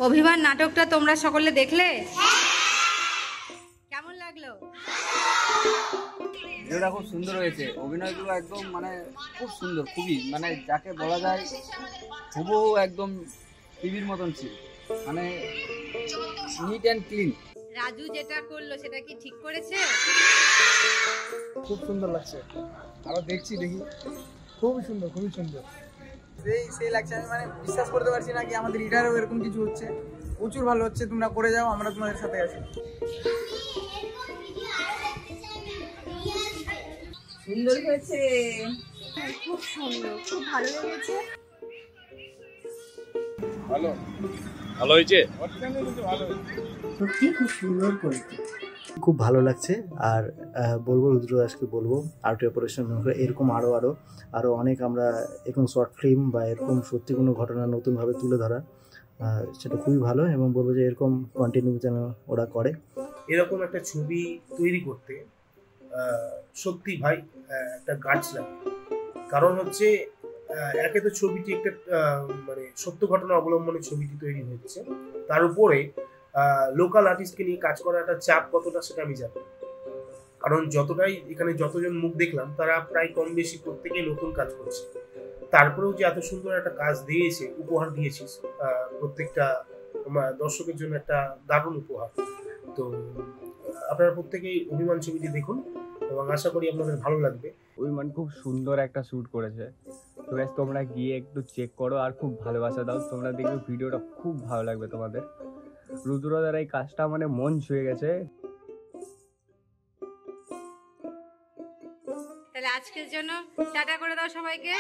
অভিমান নাটকটা তোমরা সকলে দেখলে? কেমন লাগলো? ভিডিওটা খুব সুন্দর হয়েছে, অভিনয়গুলো একদম মানে খুব সুন্দর, খুবই মানে যাকে বলা যায় হুবহু একদম টিভির মতন ছিল, মানে নিট অ্যান্ড ক্লিন। রাজু যেটা করলো সেটা কি ঠিক করেছে? খুব সুন্দর লাগছে, আরো দেখি খুবই সুন্দর, খুবই সুন্দর। সেই লাগছে, আমি মানে বিশ্বাস করতে পারছি না কি আমাদের লিডারও এরকম কিছু হচ্ছে। প্রচুর ভালো হচ্ছে, তোমরা করে যাও, আমরা তোমাদের সাথে আছি। সুন্দর হয়েছে, খুব সুন্দর, খুব ভালো লেগেছে। ভালো হয়েছে, সত্যি খুব সুন্দর করেছে, খুব ভালো লাগছে। আর বলবো রুদ্র দাসকে বলবো আর্ট অপারেশন এরকম আরও অনেক আমরা এরকম শর্ট ফিল্ম বা এরকম সত্যি কোনো ঘটনা নতুনভাবে তুলে ধরা, সেটা খুবই ভালো। এবং বলবো যে এরকম কন্টিনিউ যেন ওরা করে। এরকম একটা ছবি তৈরি করতে সত্যি ভাই একটা গাছ লাগে। কারণ হচ্ছে একে তো ছবিটি একটা মানে সত্য ঘটনা অবলম্বনে ছবিটি তৈরি হচ্ছে, তার উপরে লোকাল আর্টিস্টকে নিয়ে কাজ করা একটা চাপ কতটা সেটা আমি জানি। কারণ যতটাই এখানে যতজন মুখ দেখলাম তারা প্রায় কম বেশি প্রত্যেকেই নতুন কাজ করছে। তারপরেও যে এত সুন্দর একটা কাজ দিয়েছে, উপহার দিয়েছিস প্রত্যেকটা দর্শকের জন্য একটা দারুণ উপহার। তো আপনারা প্রত্যেকেই অভিমান ছবিটি দেখুন এবং আশা করি আপনাদের ভালো লাগবে। অভিমান খুব সুন্দর একটা শ্যুট করেছে, তো ব্যাস তোমরা গিয়ে একটু চেক করো আর খুব ভালোবাসা দাও, তোমরা দেখবে ভিডিওটা খুব ভালো লাগবে তোমাদের। রুদ্র দ্বারা এই কাজটা মানে মন ছুঁয়ে গেছে। তাহলে আজকের জন্য টাটা করে দাও সবাইকে।